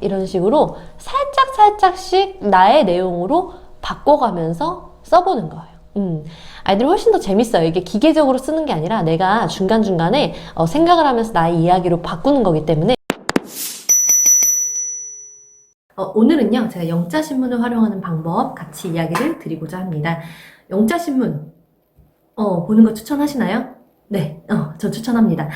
이런 식으로 살짝씩 나의 내용으로 바꿔가면서 써보는 거예요. 아이들이 훨씬 더 재밌어요. 이게 기계적으로 쓰는 게 아니라 내가 중간중간에 생각을 하면서 나의 이야기로 바꾸는 거기 때문에. 오늘은요, 제가 영자신문을 활용하는 방법 같이 이야기를 드리고자 합니다. 영자신문 보는 거 추천하시나요? 네, 저 추천합니다.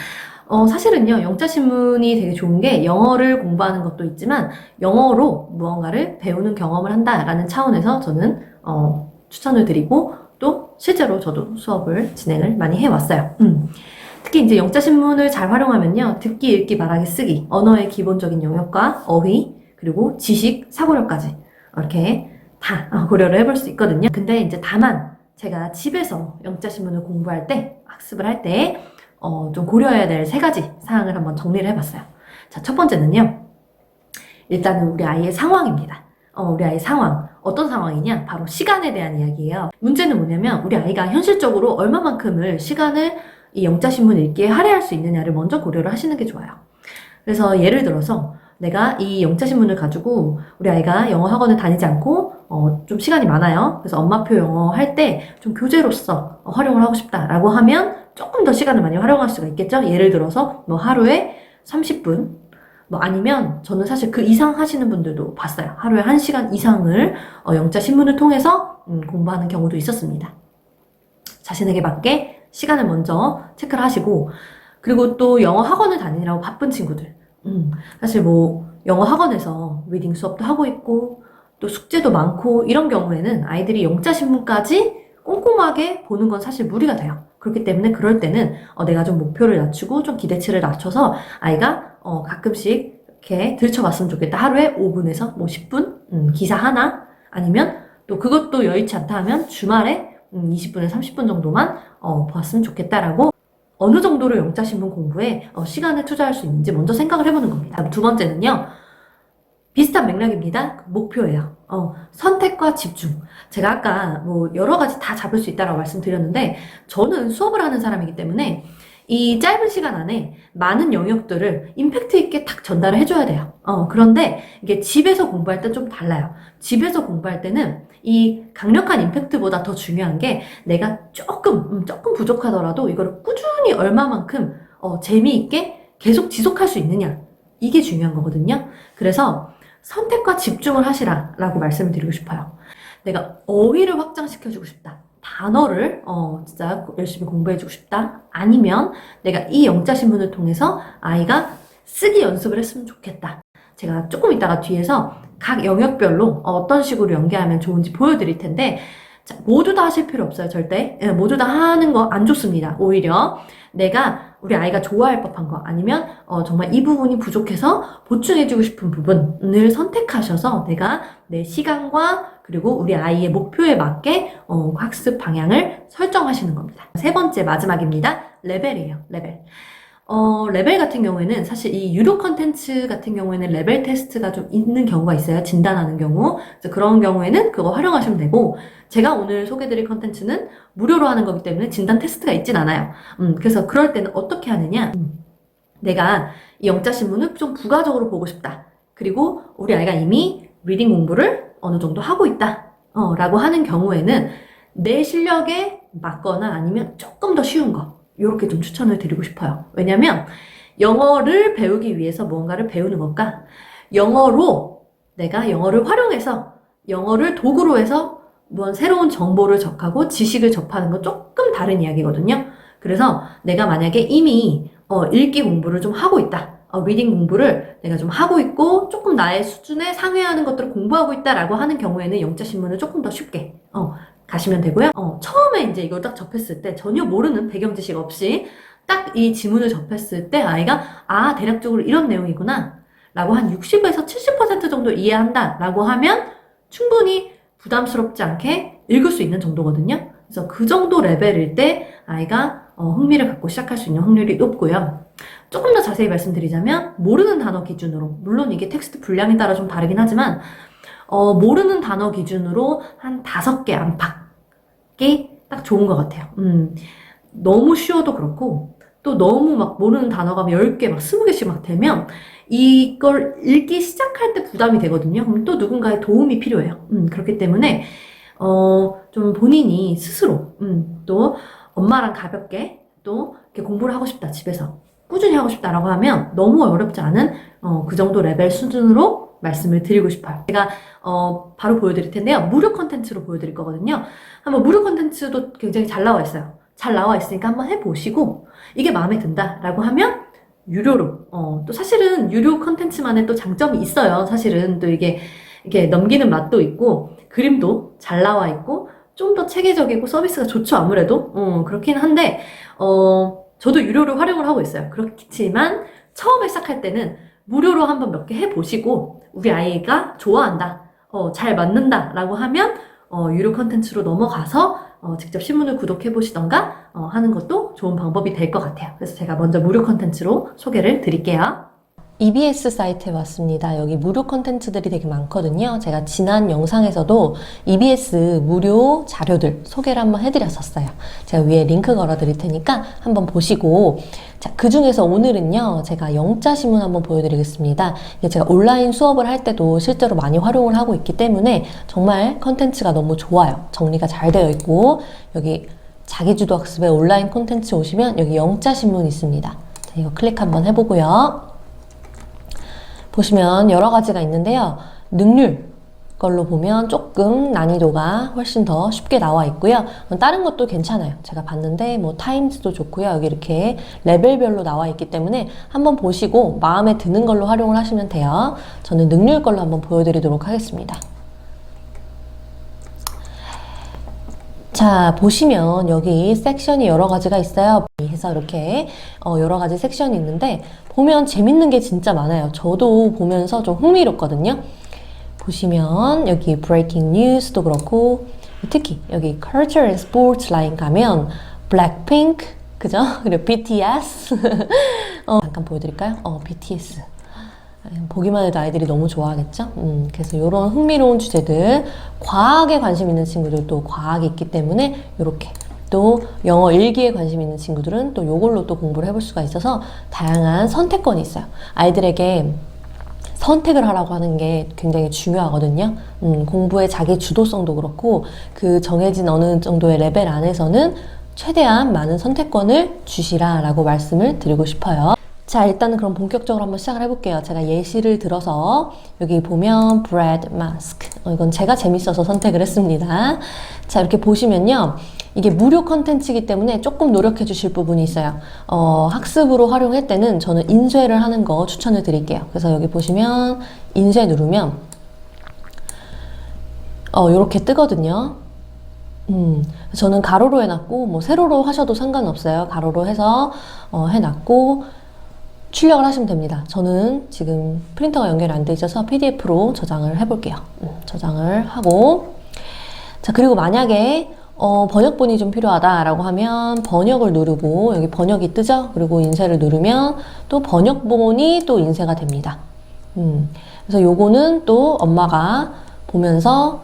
사실은요, 영자신문이 되게 좋은 게 영어를 공부하는 것도 있지만 영어로 무언가를 배우는 경험을 한다라는 차원에서 저는 추천을 드리고 또 실제로 저도 수업을 진행을 많이 해왔어요. 특히 이제 영자신문을 잘 활용하면요, 듣기, 읽기, 말하기, 쓰기, 언어의 기본적인 영역과 어휘, 그리고 지식, 사고력까지 이렇게 다 고려를 해볼 수 있거든요. 근데 이제 다만 제가 집에서 영자신문을 공부할 때, 학습을 할 때 좀 고려해야 될 3가지 사항을 한번 정리를 해봤어요. 자, 첫 번째는요, 일단은 우리 아이의 상황입니다. 우리 아이의 상황. 어떤 상황이냐? 바로 시간에 대한 이야기예요. 문제는 뭐냐면 우리 아이가 현실적으로 얼마만큼을 시간을 이 영자신문 읽기에 할애할 수 있느냐를 먼저 고려를 하시는 게 좋아요. 그래서 예를 들어서 내가 이 영자신문을 가지고 우리 아이가 영어 학원을 다니지 않고 좀 시간이 많아요. 그래서 엄마표 영어 할 때 좀 교재로서 활용을 하고 싶다라고 하면 조금 더 시간을 많이 활용할 수가 있겠죠. 예를 들어서 뭐 하루에 30분, 뭐 아니면 저는 사실 그 이상 하시는 분들도 봤어요. 하루에 1시간 이상을 영자신문을 통해서 공부하는 경우도 있었습니다. 자신에게 맞게 시간을 먼저 체크를 하시고, 그리고 또 영어 학원을 다니느라고 바쁜 친구들, 사실 뭐 영어 학원에서 리딩 수업도 하고 있고 또 숙제도 많고 이런 경우에는 아이들이 영자신문까지 꼼꼼하게 보는 건 사실 무리가 돼요. 그렇기 때문에 그럴 때는 내가 좀 목표를 낮추고 좀 기대치를 낮춰서 아이가 가끔씩 이렇게 들춰봤으면 좋겠다. 하루에 5분에서 뭐 10분 기사 하나, 아니면 또 그것도 여의치 않다 하면 주말에 20분에서 30분 정도만 보았으면 좋겠다라고 어느 정도로 영자신문 공부에 시간을 투자할 수 있는지 먼저 생각을 해보는 겁니다. 두 번째는요, 비슷한 맥락입니다. 목표예요. 선택과 집중. 제가 아까 뭐 여러 가지 다 잡을 수 있다고 말씀드렸는데, 저는 수업을 하는 사람이기 때문에 이 짧은 시간 안에 많은 영역들을 임팩트 있게 딱 전달을 해줘야 돼요. 그런데 이게 집에서 공부할 때 좀 달라요. 집에서 공부할 때는 이 강력한 임팩트보다 더 중요한 게 내가 조금 부족하더라도 이거를 꾸준히 얼마만큼 재미있게 계속 지속할 수 있느냐, 이게 중요한 거거든요. 그래서 선택과 집중을 하시라라고 말씀을 드리고 싶어요. 내가 어휘를 확장시켜주고 싶다, 단어를 진짜 열심히 공부해주고 싶다, 아니면 내가 이 영자신문을 통해서 아이가 쓰기 연습을 했으면 좋겠다. 제가 조금 이따가 뒤에서 각 영역별로 어떤 식으로 연계하면 좋은지 보여드릴 텐데, 자, 모두 다 하실 필요 없어요. 절대. 모두 다 하는 거 안 좋습니다. 오히려 내가 우리 아이가 좋아할 법한 거, 아니면 정말 이 부분이 부족해서 보충해주고 싶은 부분을 선택하셔서 내가 내 시간과 그리고 우리 아이의 목표에 맞게 학습 방향을 설정하시는 겁니다. 세 번째, 마지막입니다. 레벨이에요. 레벨. 레벨 같은 경우에는 사실 이 유료 컨텐츠 같은 경우에는 레벨 테스트가 좀 있는 경우가 있어요. 진단하는 경우. 그래서 그런 경우에는 그거 활용하시면 되고, 제가 오늘 소개드릴 컨텐츠는 무료로 하는 거기 때문에 진단 테스트가 있진 않아요. 그래서 그럴 때는 어떻게 하느냐. 내가 이 영자신문을 좀 부가적으로 보고 싶다. 그리고 우리 아이가 이미 리딩 공부를 어느 정도 하고 있다. 라고 하는 경우에는 내 실력에 맞거나 아니면 조금 더 쉬운 거, 이렇게 좀 추천을 드리고 싶어요. 왜냐면 영어를 배우기 위해서 무언가를 배우는 것과 영어로 내가 영어를 활용해서 영어를 도구로 해서 무언 새로운 정보를 접하고 지식을 접하는 건 조금 다른 이야기거든요. 그래서 내가 만약에 이미 읽기 공부를 좀 하고 있다, 리딩 공부를 내가 좀 하고 있고 조금 나의 수준에 상회하는 것들을 공부하고 있다라고 하는 경우에는 영자신문을 조금 더 쉽게 가시면 되고요. 처음에 이제 이걸 딱 접했을 때 전혀 모르는 배경 지식 없이 딱 이 지문을 접했을 때 아이가 대략적으로 이런 내용이구나 라고 한 60에서 70% 정도 이해한다 라고 하면 충분히 부담스럽지 않게 읽을 수 있는 정도거든요. 그래서 그 정도 레벨일 때 아이가 흥미를 갖고 시작할 수 있는 확률이 높고요. 조금 더 자세히 말씀드리자면 모르는 단어 기준으로, 물론 이게 텍스트 분량에 따라 좀 다르긴 하지만 모르는 단어 기준으로 한 5개 안팎이 딱 좋은 것 같아요. 너무 쉬워도 그렇고 또 너무 막 모르는 단어가 10개 막 20개씩 막 되면 이걸 읽기 시작할 때 부담이 되거든요. 그럼 또 누군가의 도움이 필요해요. 그렇기 때문에 좀 본인이 스스로 또 엄마랑 가볍게 또 이렇게 공부를 하고 싶다, 집에서 꾸준히 하고 싶다라고 하면 너무 어렵지 않은 그 정도 레벨 수준으로 말씀을 드리고 싶어요. 제가 바로 보여드릴 텐데요. 무료 컨텐츠로 보여드릴 거거든요. 한번 무료 컨텐츠도 굉장히 잘 나와 있어요. 잘 나와 있으니까 한번 해보시고 이게 마음에 든다라고 하면 유료로 또 사실은 유료 컨텐츠만의 또 장점이 있어요. 사실은 또 이게 넘기는 맛도 있고 그림도 잘 나와 있고 좀 더 체계적이고 서비스가 좋죠. 아무래도 그렇긴 한데 저도 유료로 활용을 하고 있어요. 그렇지만 처음에 시작할 때는 무료로 한번 몇 개 해보시고 우리 아이가 좋아한다, 잘 맞는다 라고 하면 유료 컨텐츠로 넘어가서 직접 신문을 구독해 보시던가 하는 것도 좋은 방법이 될 것 같아요. 그래서 제가 먼저 무료 컨텐츠로 소개를 드릴게요. EBS 사이트에 왔습니다. 여기 무료 컨텐츠들이 되게 많거든요. 제가 지난 영상에서도 EBS 무료 자료들 소개를 한번 해드렸었어요. 제가 위에 링크 걸어 드릴 테니까 한번 보시고, 자, 그 중에서 오늘은요, 제가 영자신문 한번 보여드리겠습니다. 이게 제가 온라인 수업을 할 때도 실제로 많이 활용을 하고 있기 때문에 정말 컨텐츠가 너무 좋아요. 정리가 잘 되어 있고, 여기 자기주도 학습의 온라인 콘텐츠 오시면 여기 영자신문 있습니다. 자, 이거 클릭 한번 해보고요. 보시면 여러 가지가 있는데요. 능률 걸로 보면 조금 난이도가 훨씬 더 쉽게 나와 있고요. 다른 것도 괜찮아요. 제가 봤는데 뭐 타임즈도 좋고요. 여기 이렇게 레벨별로 나와 있기 때문에 한번 보시고 마음에 드는 걸로 활용을 하시면 돼요. 저는 능률 걸로 한번 보여드리도록 하겠습니다. 자, 보시면 여기 섹션이 여러 가지가 있어요. 해서 이렇게 여러 가지 섹션이 있는데 보면 재밌는 게 진짜 많아요. 저도 보면서 좀 흥미롭거든요. 보시면 여기 breaking news도 그렇고 특히 여기 culture and sports 라인 가면 블랙핑크, 그죠? 그리고 BTS 잠깐 보여드릴까요? BTS 보기만 해도 아이들이 너무 좋아하겠죠? 그래서 이런 흥미로운 주제들, 과학에 관심 있는 친구들도 과학이 있기 때문에 이렇게, 또 영어 일기에 관심 있는 친구들은 또 이걸로 또 공부를 해볼 수가 있어서 다양한 선택권이 있어요. 아이들에게 선택을 하라고 하는 게 굉장히 중요하거든요. 공부의 자기 주도성도 그렇고 그 정해진 어느 정도의 레벨 안에서는 최대한 많은 선택권을 주시라라고 말씀을 드리고 싶어요. 자, 일단은 그럼 본격적으로 한번 시작을 해볼게요. 제가 예시를 들어서 여기 보면 bread mask, 이건 제가 재밌어서 선택을 했습니다. 자, 이렇게 보시면요, 이게 무료 컨텐츠이기 때문에 조금 노력해 주실 부분이 있어요. 학습으로 활용할 때는 저는 인쇄를 하는 거 추천을 드릴게요. 그래서 여기 보시면 인쇄 누르면 이렇게 뜨거든요. 저는 가로로 해놨고 뭐 세로로 하셔도 상관없어요. 가로로 해서 해놨고 출력을 하시면 됩니다. 저는 지금 프린터가 연결이 안 돼 있어서 PDF로 저장을 해볼게요. 저장을 하고, 자, 그리고 만약에 번역본이 좀 필요하다라고 하면 번역을 누르고 여기 번역이 뜨죠? 그리고 인쇄를 누르면 또 번역본이 또 인쇄가 됩니다. 그래서 요거는 또 엄마가 보면서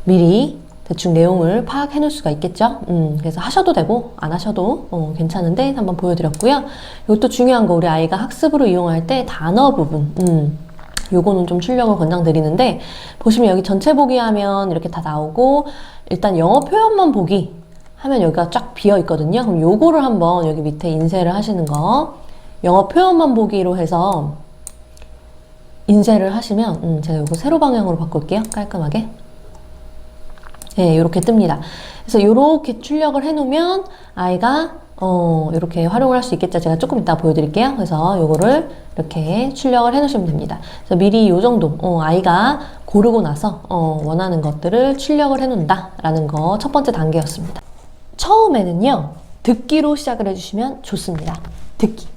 미리 대충 내용을 파악해 놓을 수가 있겠죠. 그래서 하셔도 되고 안 하셔도 괜찮은데 한번 보여드렸고요. 이것도 중요한 거, 우리 아이가 학습으로 이용할 때 단어 부분, 요거는 좀 출력을 권장드리는데, 보시면 여기 전체 보기 하면 이렇게 다 나오고, 일단 영어 표현만 보기 하면 여기가 쫙 비어 있거든요. 그럼 요거를 한번 여기 밑에 인쇄를 하시는 거, 영어 표현만 보기로 해서 인쇄를 하시면 제가 요거 세로 방향으로 바꿀게요. 깔끔하게. 네, 이렇게 뜹니다. 그래서 이렇게 출력을 해놓으면 아이가 이렇게 활용을 할 수 있겠죠. 제가 조금 이따 보여드릴게요. 그래서 요거를 이렇게 출력을 해놓으시면 됩니다. 그래서 미리 요 정도 아이가 고르고 나서 원하는 것들을 출력을 해놓는다 라는 거 첫 번째 단계였습니다. 처음에는요, 듣기로 시작을 해주시면 좋습니다. 듣기.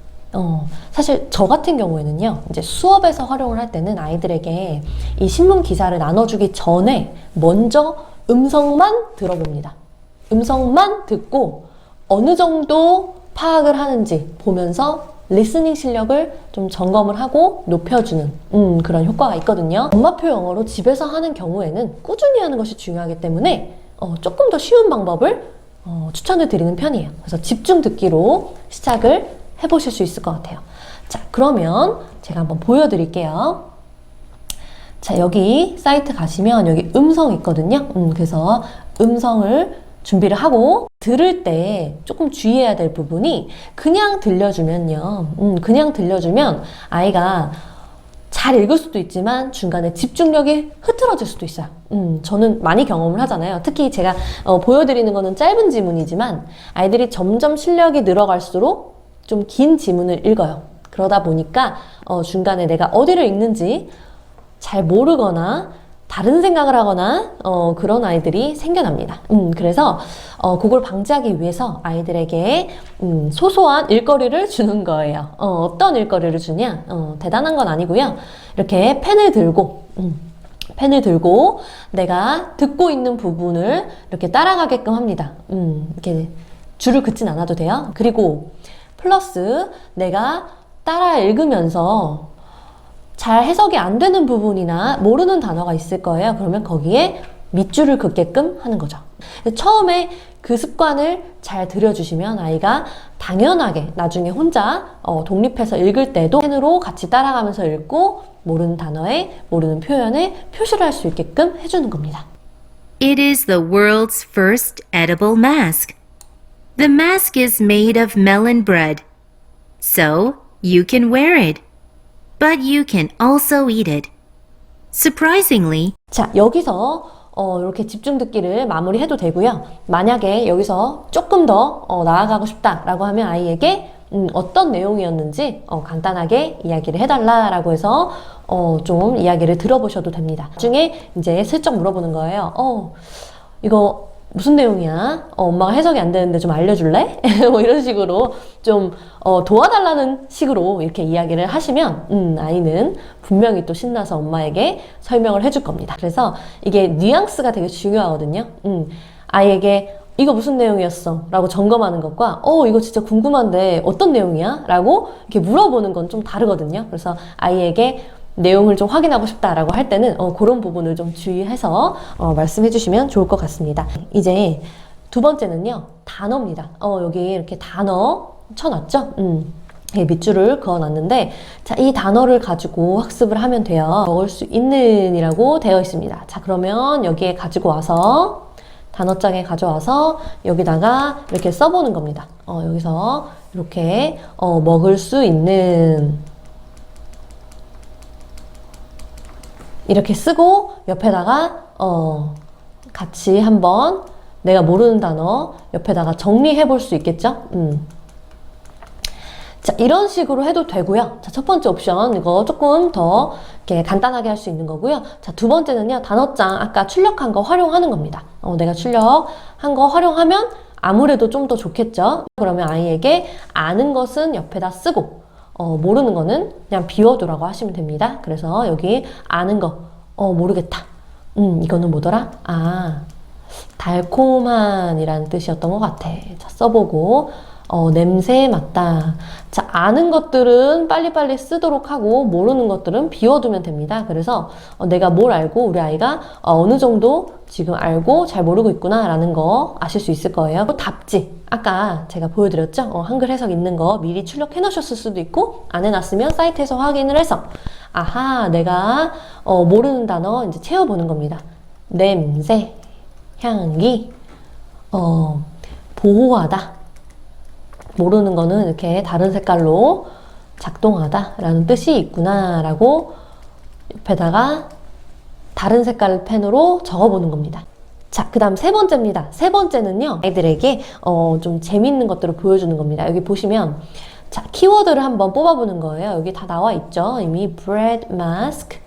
사실 저 같은 경우에는요, 이제 수업에서 활용을 할 때는 아이들에게 이 신문 기사를 나눠주기 전에 먼저 음성만 들어봅니다. 음성만 듣고 어느 정도 파악을 하는지 보면서 리스닝 실력을 좀 점검을 하고 높여주는 그런 효과가 있거든요. 엄마표 영어로 집에서 하는 경우에는 꾸준히 하는 것이 중요하기 때문에 조금 더 쉬운 방법을 추천을 드리는 편이에요. 그래서 집중 듣기로 시작을 해보실 수 있을 것 같아요. 자, 그러면 제가 한번 보여드릴게요. 자, 여기 사이트 가시면 여기 음성 있거든요. 그래서 음성을 준비를 하고 들을 때 조금 주의해야 될 부분이 그냥 들려주면요. 그냥 들려주면 아이가 잘 읽을 수도 있지만 중간에 집중력이 흐트러질 수도 있어요. 저는 많이 경험을 하잖아요. 특히 제가 보여드리는 거는 짧은 지문이지만 아이들이 점점 실력이 늘어갈수록 좀 긴 지문을 읽어요. 그러다 보니까 중간에 내가 어디를 읽는지 잘 모르거나 다른 생각을 하거나 그런 아이들이 생겨납니다. 그래서 그걸 방지하기 위해서 아이들에게 소소한 일거리를 주는 거예요. 어떤 일거리를 주냐? 대단한 건 아니고요. 이렇게 펜을 들고 내가 듣고 있는 부분을 이렇게 따라가게끔 합니다. 이렇게 줄을 긋진 않아도 돼요. 그리고 플러스 내가 따라 읽으면서 잘 해석이 안 되는 부분이나 모르는 단어가 있을 거예요. 그러면 거기에 밑줄을 긋게끔 하는 거죠. 처음에 그 습관을 잘 들여주시면 아이가 당연하게 나중에 혼자 독립해서 읽을 때도 펜으로 같이 따라가면서 읽고 모르는 단어에 모르는 표현에 표시를 할 수 있게끔 해주는 겁니다. It is the world's first edible mask. The mask is made of melon bread, so you can wear it. But you can also eat it. Surprisingly, 자, 여기서 이렇게 집중 듣기를 마무리해도 되고요. 만약에 여기서 조금 더 나아가고 싶다라고 하면 아이에게 어떤 내용이었는지 간단하게 이야기를 해달라라고 해서 좀 이야기를 들어보셔도 됩니다. 나중에 이제 슬쩍 물어보는 거예요. 이거 무슨 내용이야? 엄마가 해석이 안 되는데 좀 알려줄래? 뭐 이런 식으로 좀 도와달라는 식으로 이렇게 이야기를 하시면 아이는 분명히 또 신나서 엄마에게 설명을 해줄 겁니다. 그래서 이게 뉘앙스가 되게 중요하거든요. 아이에게 이거 무슨 내용이었어? 라고 점검하는 것과 이거 진짜 궁금한데 어떤 내용이야? 라고 이렇게 물어보는 건 좀 다르거든요. 그래서 아이에게 내용을 좀 확인하고 싶다라고 할 때는 그런 부분을 좀 주의해서 말씀해 주시면 좋을 것 같습니다. 이제 두 번째는요, 단어입니다. 여기 이렇게 단어 쳐놨죠? 밑줄을 그어놨는데, 자, 이 단어를 가지고 학습을 하면 돼요. 먹을 수 있는 이라고 되어 있습니다. 자, 그러면 여기에 가지고 와서 단어장에 가져와서 여기다가 이렇게 써보는 겁니다. 여기서 이렇게 먹을 수 있는 이렇게 쓰고 옆에다가 같이 한번 내가 모르는 단어 옆에다가 정리해 볼 수 있겠죠? 자, 이런 식으로 해도 되고요. 자, 첫 번째 옵션 이거 조금 더 이렇게 간단하게 할 수 있는 거고요. 자, 두 번째는요, 단어장 아까 출력한 거 활용하는 겁니다. 내가 출력한 거 활용하면 아무래도 좀 더 좋겠죠? 그러면 아이에게 아는 것은 옆에다 쓰고 모르는 거는 그냥 비워두라고 하시면 됩니다. 그래서 여기 아는 거, 모르겠다. 이거는 뭐더라? 달콤한 이라는 뜻이었던 것 같아. 자, 써보고, 냄새 맡다. 자, 아는 것들은 빨리빨리 쓰도록 하고, 모르는 것들은 비워두면 됩니다. 그래서 내가 뭘 알고 우리 아이가 어느 정도 지금 알고 잘 모르고 있구나 라는 거 아실 수 있을 거예요. 또 답지. 아까 제가 보여드렸죠? 한글 해석 있는 거 미리 출력해 놓으셨을 수도 있고, 안 해놨으면 사이트에서 확인을 해서, 아하, 내가 모르는 단어 이제 채워보는 겁니다. 냄새, 향기, 보호하다. 모르는 거는 이렇게 다른 색깔로 작동하다 라는 뜻이 있구나 라고 옆에다가 다른 색깔 펜으로 적어보는 겁니다. 자, 그 다음 세 번째입니다. 세 번째는요, 아이들에게 좀 재밌는 것들을 보여주는 겁니다. 여기 보시면 자, 키워드를 한번 뽑아보는 거예요. 여기 다 나와 있죠. 이미 bread mask,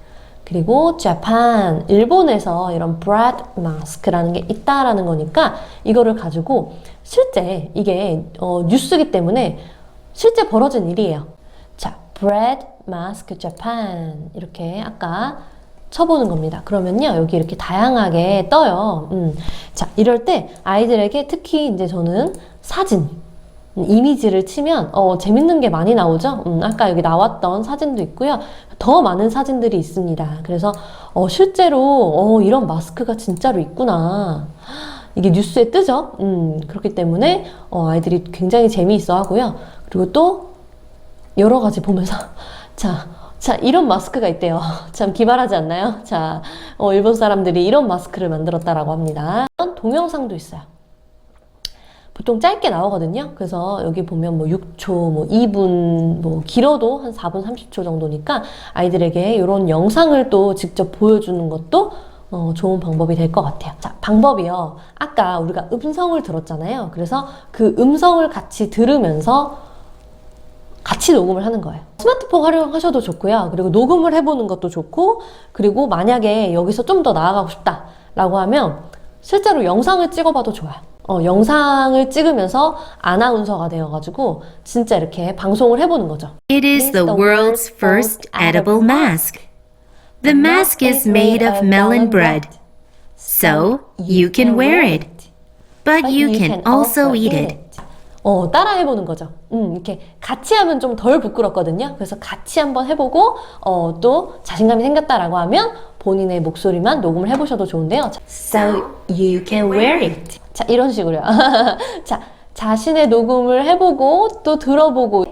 그리고 Japan, 일본에서 이런 bread mask라는 게 있다라는 거니까 이거를 가지고 실제 이게 뉴스기 때문에 실제 벌어진 일이에요. 자, bread mask Japan 이렇게 아까 쳐보는 겁니다. 그러면요, 여기 이렇게 다양하게 떠요. 자, 이럴 때 아이들에게 특히 이제 저는 사진, 이미지를 치면 재밌는 게 많이 나오죠. 아까 여기 나왔던 사진도 있고요. 더 많은 사진들이 있습니다. 그래서 실제로 이런 마스크가 진짜로 있구나. 이게 뉴스에 뜨죠. 그렇기 때문에 아이들이 굉장히 재미있어 하고요. 그리고 또 여러 가지 보면서 자, 자, 이런 마스크가 있대요. 참 기발하지 않나요? 자, 일본 사람들이 이런 마스크를 만들었다라고 합니다. 동영상도 있어요. 보통 짧게 나오거든요. 그래서 여기 보면 뭐 6초, 뭐 2분, 뭐 길어도 한 4분 30초 정도니까 아이들에게 이런 영상을 또 직접 보여주는 것도 좋은 방법이 될 것 같아요. 자, 방법이요. 아까 우리가 음성을 들었잖아요. 그래서 그 음성을 같이 들으면서 같이 녹음을 하는 거예요. 스마트폰 활용하셔도 좋고요. 그리고 녹음을 해보는 것도 좋고, 그리고 만약에 여기서 좀 더 나아가고 싶다라고 하면 실제로 영상을 찍어봐도 좋아요. 영상을 찍으면서 아나운서가 되어가지고 진짜 이렇게 방송을 해보는 거죠. It is the world's first edible mask. The mask is made of melon bread, so you can wear it, but you can also eat it. 따라 해보는 거죠. 이렇게 같이 하면 좀 덜 부끄럽거든요. 그래서 같이 한번 해보고, 또 자신감이 생겼다라고 하면 본인의 목소리만 녹음을 해보셔도 좋은데요. So you can wear it. 자, 이런 식으로요. 자, 자신의 녹음을 해보고, 또 들어보고.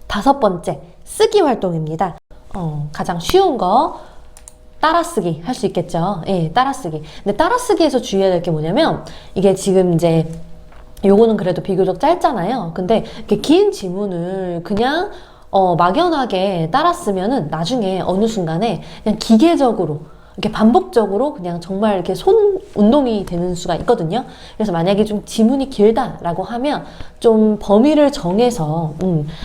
5번째, 쓰기 활동입니다. 가장 쉬운 거, 따라쓰기 할 수 있겠죠. 예, 따라쓰기. 근데 따라쓰기에서 주의해야 될 게 뭐냐면, 이게 지금 이제 요거는 그래도 비교적 짧잖아요. 근데 이렇게 긴 지문을 그냥 막연하게 따라 쓰면은 나중에 어느 순간에 그냥 기계적으로 이렇게 반복적으로 그냥 정말 이렇게 손 운동이 되는 수가 있거든요. 그래서 만약에 좀 지문이 길다라고 하면 좀 범위를 정해서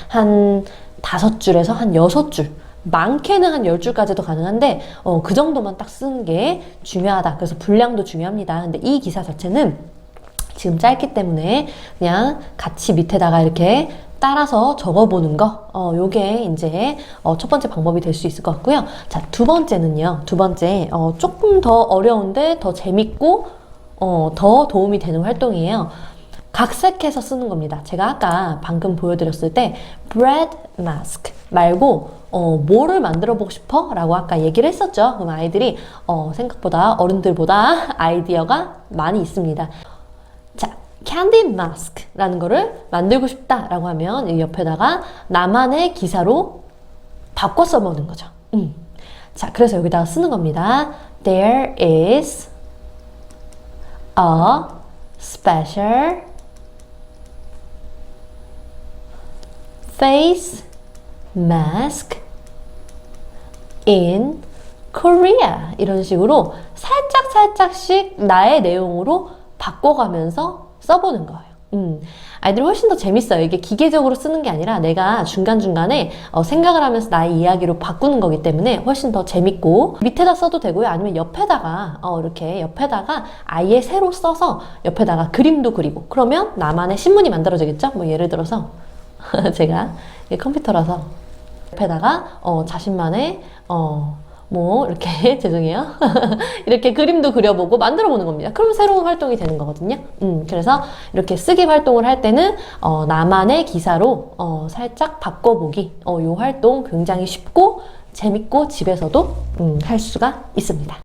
한 5줄에서 한 6줄, 많게는 한 10줄까지도 가능한데 그 정도만 딱 쓰는 게 중요하다. 그래서 분량도 중요합니다. 근데 이 기사 자체는 지금 짧기 때문에 그냥 같이 밑에다가 이렇게 따라서 적어보는 거, 요게 이제 첫 번째 방법이 될 수 있을 것 같고요. 자, 두 번째는요. 두 번째, 조금 더 어려운데 더 재밌고 더 도움이 되는 활동이에요. 각색해서 쓰는 겁니다. 제가 아까 방금 보여드렸을 때 bread mask 말고 뭐를 만들어 보고 싶어? 라고 아까 얘기를 했었죠. 그럼 아이들이 생각보다 어른들보다 아이디어가 많이 있습니다. 자, 캔디 마스크라는 거를 만들고 싶다라고 하면 이 옆에다가 나만의 기사로 바꿔 써보는 거죠. 자, 그래서 여기다가 쓰는 겁니다. There is a special face mask in Korea. 이런 식으로 살짝씩 나의 내용으로 바꿔가면서 써보는 거예요. 아이들이 훨씬 더 재밌어요. 이게 기계적으로 쓰는 게 아니라 내가 중간중간에 생각을 하면서 나의 이야기로 바꾸는 거기 때문에 훨씬 더 재밌고, 밑에다 써도 되고요. 아니면 옆에다가 이렇게 옆에다가 아예 새로 써서 옆에다가 그림도 그리고, 그러면 나만의 신문이 만들어지겠죠? 뭐 예를 들어서 제가 컴퓨터라서 옆에다가 자신만의 뭐 이렇게 죄송해요. 이렇게 그림도 그려보고 만들어 보는 겁니다. 그럼 새로운 활동이 되는 거거든요. 그래서 이렇게 쓰기 활동을 할 때는 나만의 기사로 살짝 바꿔보기, 요 활동 굉장히 쉽고 재밌고 집에서도 할 수가 있습니다.